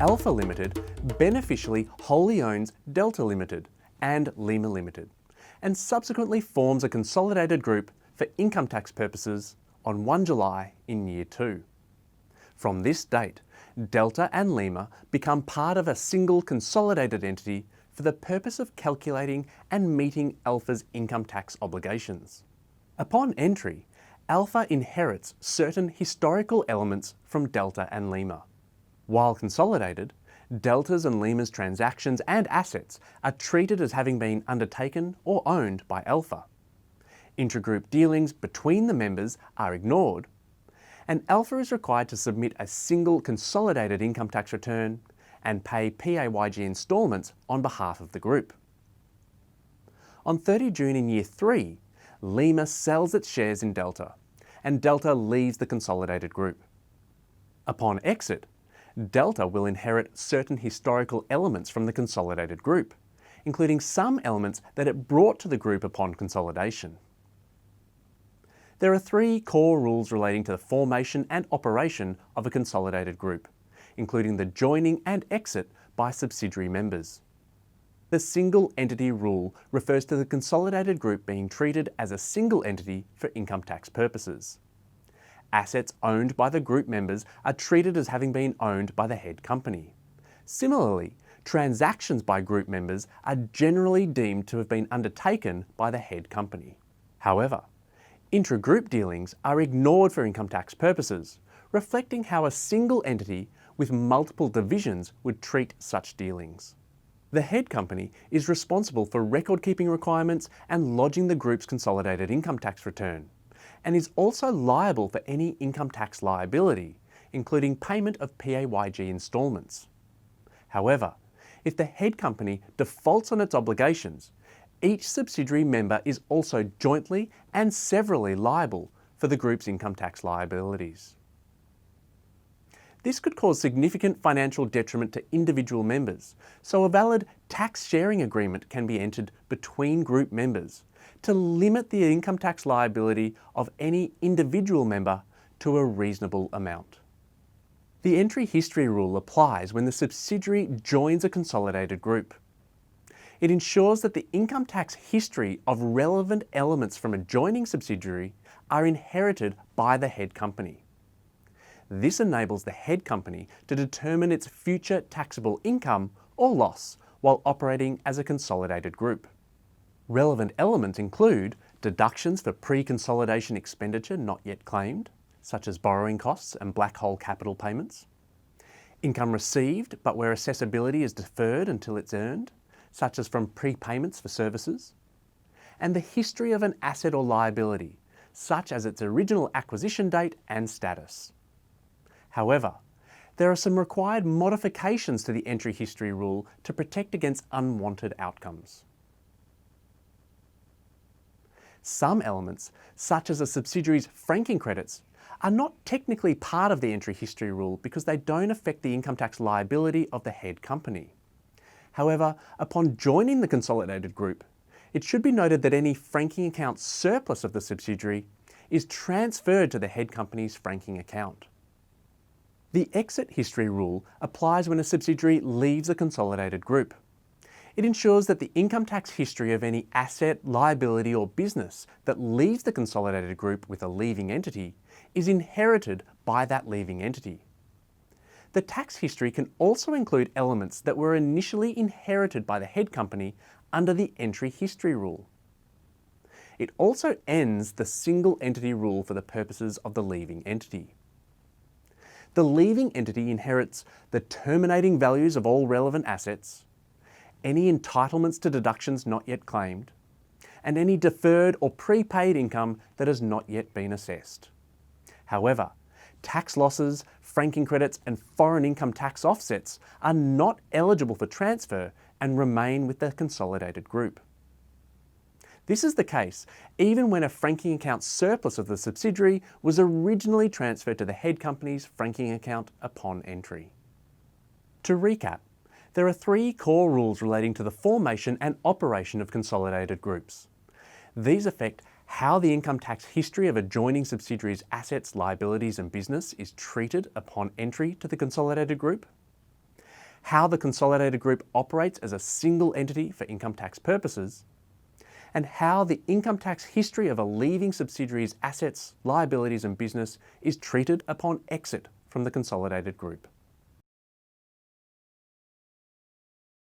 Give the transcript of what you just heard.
Alpha Limited beneficially wholly owns Delta Limited and Lima Limited, and subsequently forms a consolidated group for income tax purposes on 1 July in year 2. From this date, Delta and Lima become part of a single consolidated entity for the purpose of calculating and meeting Alpha's income tax obligations. Upon entry, Alpha inherits certain historical elements from Delta and Lima. While consolidated, Delta's and Lima's transactions and assets are treated as having been undertaken or owned by Alpha. Intragroup dealings between the members are ignored, and Alpha is required to submit a single consolidated income tax return and pay PAYG instalments on behalf of the group. On 30 June in year 3, Lima sells its shares in Delta, and Delta leaves the consolidated group. Upon exit, Delta will inherit certain historical elements from the consolidated group, including some elements that it brought to the group upon consolidation. There are 3 core rules relating to the formation and operation of a consolidated group, including the joining and exit by subsidiary members. The single entity rule refers to the consolidated group being treated as a single entity for income tax purposes. Assets owned by the group members are treated as having been owned by the head company. Similarly, transactions by group members are generally deemed to have been undertaken by the head company. However, intra-group dealings are ignored for income tax purposes, reflecting how a single entity with multiple divisions would treat such dealings. The head company is responsible for record-keeping requirements and lodging the group's consolidated income tax return, and is also liable for any income tax liability, including payment of PAYG instalments. However, if the head company defaults on its obligations, each subsidiary member is also jointly and severally liable for the group's income tax liabilities. This could cause significant financial detriment to individual members, so a valid tax sharing agreement can be entered between group members to limit the income tax liability of any individual member to a reasonable amount. The entry history rule applies when the subsidiary joins a consolidated group. It ensures that the income tax history of relevant elements from a joining subsidiary are inherited by the head company. This enables the head company to determine its future taxable income or loss while operating as a consolidated group. Relevant elements include deductions for pre-consolidation expenditure not yet claimed, such as borrowing costs and black hole capital payments, income received but where assessability is deferred until it's earned, such as from prepayments for services, and the history of an asset or liability, such as its original acquisition date and status. However, there are some required modifications to the entry history rule to protect against unwanted outcomes. Some elements, such as a subsidiary's franking credits, are not technically part of the entry history rule because they don't affect the income tax liability of the head company. However, upon joining the consolidated group, it should be noted that any franking account surplus of the subsidiary is transferred to the head company's franking account. The exit history rule applies when a subsidiary leaves a consolidated group. It ensures that the income tax history of any asset, liability or business that leaves the consolidated group with a leaving entity is inherited by that leaving entity. The tax history can also include elements that were initially inherited by the head company under the entry history rule. It also ends the single entity rule for the purposes of the leaving entity. The leaving entity inherits the terminating values of all relevant assets, any entitlements to deductions not yet claimed, and any deferred or prepaid income that has not yet been assessed. However, tax losses, franking credits, and foreign income tax offsets are not eligible for transfer and remain with the consolidated group. This is the case even when a franking account surplus of the subsidiary was originally transferred to the head company's franking account upon entry. To recap, there are 3 core rules relating to the formation and operation of consolidated groups. These affect how the income tax history of a joining subsidiary's assets, liabilities and business is treated upon entry to the consolidated group, how the consolidated group operates as a single entity for income tax purposes, and how the income tax history of a leaving subsidiary's assets, liabilities and business is treated upon exit from the consolidated group.